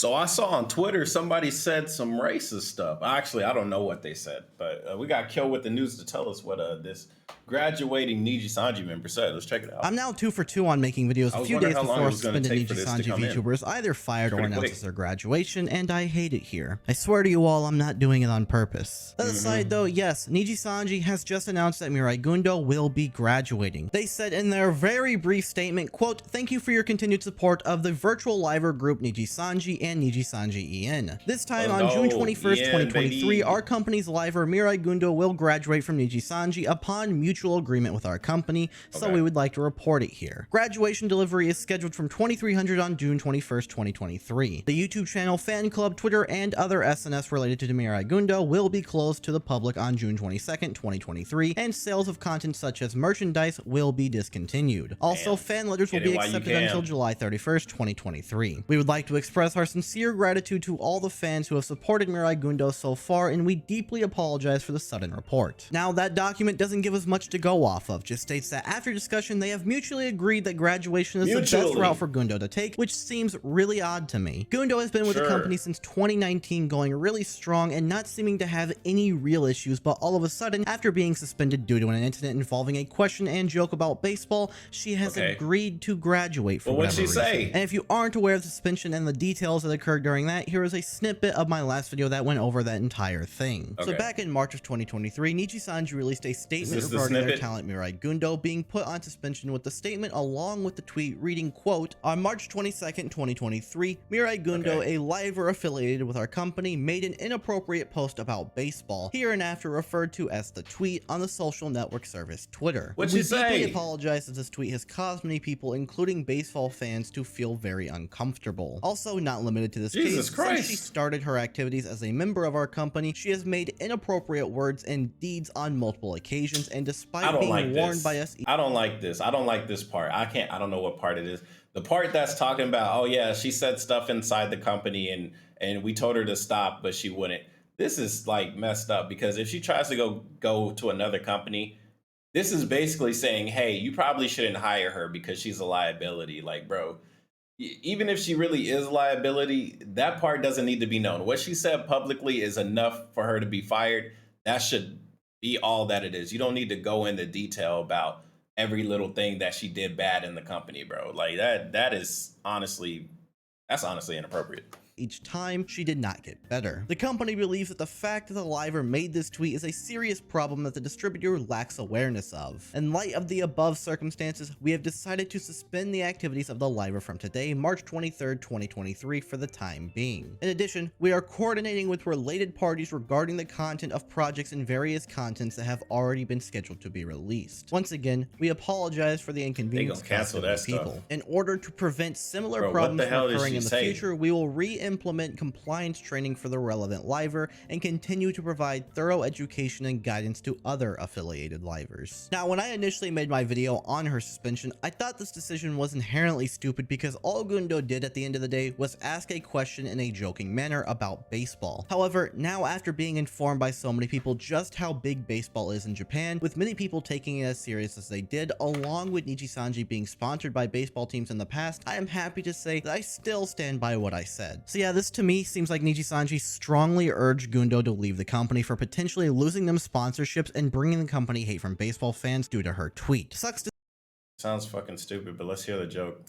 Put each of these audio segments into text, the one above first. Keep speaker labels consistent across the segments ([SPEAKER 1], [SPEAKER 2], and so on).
[SPEAKER 1] So I saw on Twitter somebody said some racist stuff. Actually, I don't know what they said, but we got Khyo with the news to tell us what this graduating Nijisanji member said. Let's check it out.
[SPEAKER 2] I'm now 2 for 2 on making videos a few days before suspended Nijisanji VTubers either fired or announces their graduation, and I hate it here. I swear to you all, I'm not doing it on purpose. That aside though, yes, Nijisanji has just announced that Mire Gundou will be graduating. They said in their very brief statement, quote, "Thank you for your continued support of the virtual liver group Nijisanji and Nijisanji EN. This time on June 21st, 2023, our company's liver Mire Gundou will graduate from Nijisanji upon mutual agreement with our company, so we would like to report it here. Graduation delivery is scheduled from 2300 on June 21st, 2023. The YouTube channel, fan club, Twitter, and other SNS related to Mire Gundou will be closed to the public on June 22nd, 2023, and sales of content such as merchandise will be discontinued. Also, fan letters will be accepted until July 31st, 2023. We would like to express our sincere gratitude to all the fans who have supported Mire Gundou so far, and we deeply apologize for the sudden report." Now, that document doesn't give us much to go off of, just states that after discussion they have mutually agreed that graduation is the best route for Gundou to take, which seems really odd to me. Gundou has been with the company since 2019, going really strong and not seeming to have any real issues, but all of a sudden, after being suspended due to an incident involving a question and joke about baseball, she has agreed to graduate for whatever reason. And if you aren't aware of the suspension and the details that occurred during that, here is a snippet of my last video that went over that entire thing. So back in March of 2023, Nijisanji released a statement regarding their talent Mire Gundou being put on suspension, with the statement along with the tweet reading, quote, "On March 22nd, 2023, Mire Gundou, a liver affiliated with our company, made an inappropriate post about baseball, hereinafter referred to as the tweet, on the social network service Twitter. We deeply apologize that this tweet has caused many people, including baseball fans, to feel very uncomfortable. Also, not limited to this case, since she started her activities as a member of our company, she has made inappropriate words and deeds on multiple occasions, and despite being warned by us..."
[SPEAKER 1] I don't like this. I don't like this part. I don't know what part it is. The part that's talking about, oh yeah, she said stuff inside the company and we told her to stop, but she wouldn't. This is like messed up, because if she tries to go to another company, this is basically saying, hey, you probably shouldn't hire her because she's a liability. Like, bro, even if she really is a liability, that part doesn't need to be known. What she said publicly is enough for her to be fired. That should be all that it is. You don't need to go into detail about every little thing that she did bad in the company, bro. Like that's honestly inappropriate.
[SPEAKER 2] Each time, she did not get better. The company believes that the fact that the liver made this tweet is a serious problem that the distributor lacks awareness of. In light of the above circumstances, we have decided to suspend the activities of the liver from today, March 23rd, 2023, for the time being. In addition, we are coordinating with related parties regarding the content of projects and various contents that have already been scheduled to be released. Once again, we apologize for the inconvenience caused to people. In order to prevent similar problems from occurring in the future, we will implement compliance training for the relevant liver and continue to provide thorough education and guidance to other affiliated livers. Now, when I initially made my video on her suspension, I thought this decision was inherently stupid because all Gundou did at the end of the day was ask a question in a joking manner about baseball. However, now after being informed by so many people just how big baseball is in Japan, with many people taking it as serious as they did, along with Nijisanji being sponsored by baseball teams in the past, I am happy to say that I still stand by what I said. So yeah, this to me seems like Nijisanji strongly urged Gundou to leave the company for potentially losing them sponsorships and bringing the company hate from baseball fans due to her tweet.
[SPEAKER 1] Sounds fucking stupid, but let's hear the joke.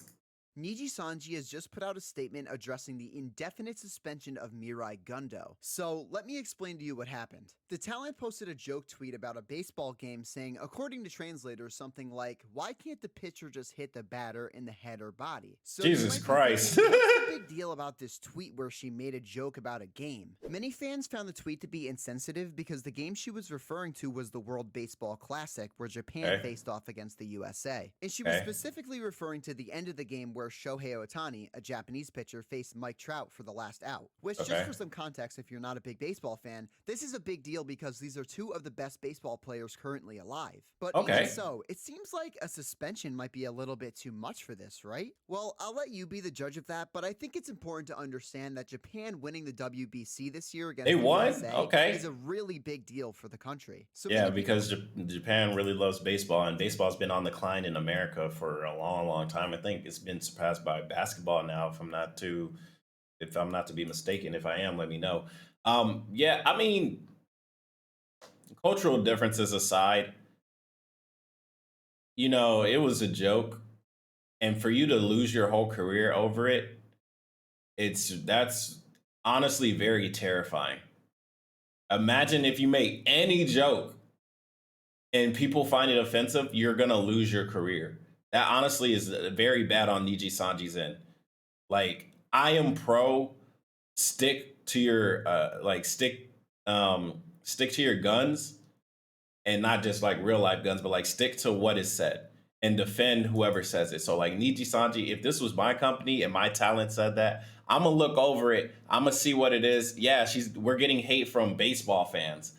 [SPEAKER 3] Nijisanji has just put out a statement addressing the indefinite suspension of Mire Gundou. So let me explain to you what happened. The talent posted a joke tweet about a baseball game saying, according to translators, something like, "Why can't the pitcher just hit the batter in the head or body?" So
[SPEAKER 1] Jesus Christ.
[SPEAKER 3] What's the big deal about this tweet where she made a joke about a game? Many fans found the tweet to be insensitive because the game she was referring to was the World Baseball Classic, where Japan faced off against the USA. And she was specifically referring to the end of the game where Shohei Ohtani, a Japanese pitcher, faced Mike Trout for the last out. Which, just for some context, if you're not a big baseball fan, this is a big deal because these are two of the best baseball players currently alive. But even so, it seems like a suspension might be a little bit too much for this, right? Well, I'll let you be the judge of that, but I think it's important to understand that Japan winning the WBC this year against the USA is a really big deal for the country. So
[SPEAKER 1] yeah, because Japan really loves baseball, and baseball's been on the decline in America for a long, long time. I think it's been surpassed by basketball now, if I'm not too if I'm not to be mistaken. If I am, let me know. Yeah, I mean, cultural differences aside, you know, it was a joke. And for you to lose your whole career over it, that's honestly very terrifying. Imagine if you make any joke and people find it offensive, you're gonna lose your career. That honestly is very bad on Nijisanji's end. Like, I am pro stick to your stick to your guns, and not just like real life guns, but like stick to what is said and defend whoever says it. So like Nijisanji, if this was my company and my talent said that, I'm gonna look over it. I'm gonna see what it is. Yeah, we're getting hate from baseball fans.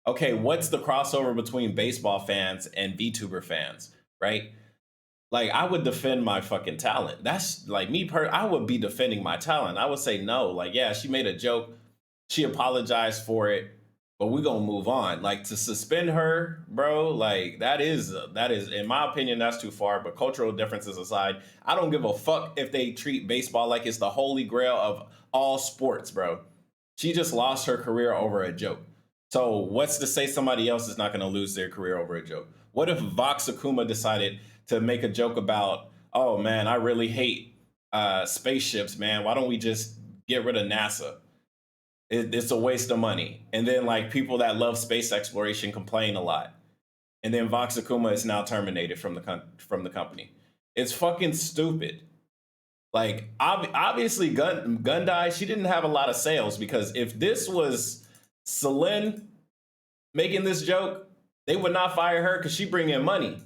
[SPEAKER 1] Okay, what's the crossover between baseball fans and VTuber fans, right? Like, I would defend my fucking talent. That's like me I would be defending my talent. I would say no. Like, yeah, she made a joke. She apologized for it, but we're gonna move on. Like, to suspend her, bro, like that is in my opinion, that's too far. But cultural differences aside, I don't give a fuck if they treat baseball like it's the holy grail of all sports, bro. She just lost her career over a joke. So what's to say somebody else is not gonna lose their career over a joke? What if Vox Akuma decided to make a joke about, oh man, I really hate spaceships, man. Why don't we just get rid of NASA? It's a waste of money. And then like people that love space exploration complain a lot. And then Vox Akuma is now terminated from the company. It's fucking stupid. Like, obviously Gundai, she didn't have a lot of sales, because if this was Celine making this joke, they would not fire her because she bring in money.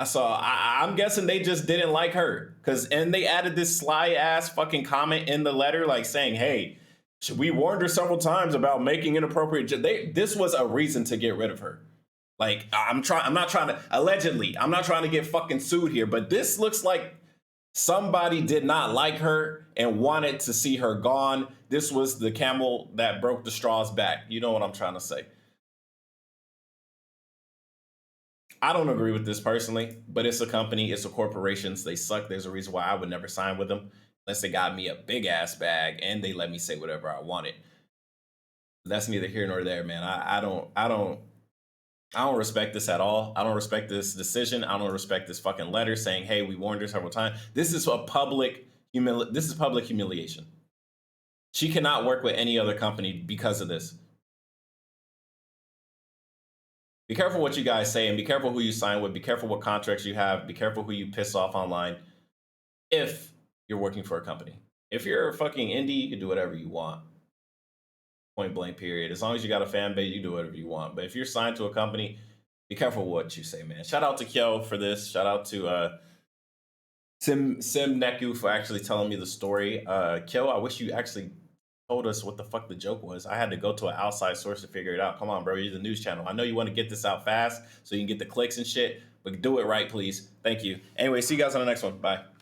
[SPEAKER 1] So I'm guessing they just didn't like her, and they added this sly ass fucking comment in the letter, like saying, "Hey, we warned her several times about making inappropriate." This was a reason to get rid of her. Like, I'm not trying to allegedly. I'm not trying to get fucking sued here, but this looks like somebody did not like her and wanted to see her gone. This was the camel that broke the straw's back. You know what I'm trying to say. I don't agree with this personally, but it's a company, it's a corporation, so they suck. There's a reason why I would never sign with them unless they got me a big ass bag and they let me say whatever I wanted. That's neither here nor there, man. I don't respect this at all. I don't respect this decision. I don't respect this fucking letter saying, "Hey, we warned her several times." This is public humiliation. She cannot work with any other company because of this. Be careful what you guys say, and be careful who you sign with. Be careful what contracts you have. Be careful who you piss off online if you're working for a company. If you're a fucking indie, you can do whatever you want. Point blank, period. As long as you got a fan base, you do whatever you want. But if you're signed to a company, be careful what you say, man. Shout out to Khyo for this. Shout out to Sim Neku for actually telling me the story. Khyo, I wish you actually told us what the fuck the joke was. I had to go to an outside source to figure it out. Come on, bro. You're the news channel. I know you want to get this out fast so you can get the clicks and shit, but do it right, please. Thank you. Anyway, see you guys on the next one. Bye.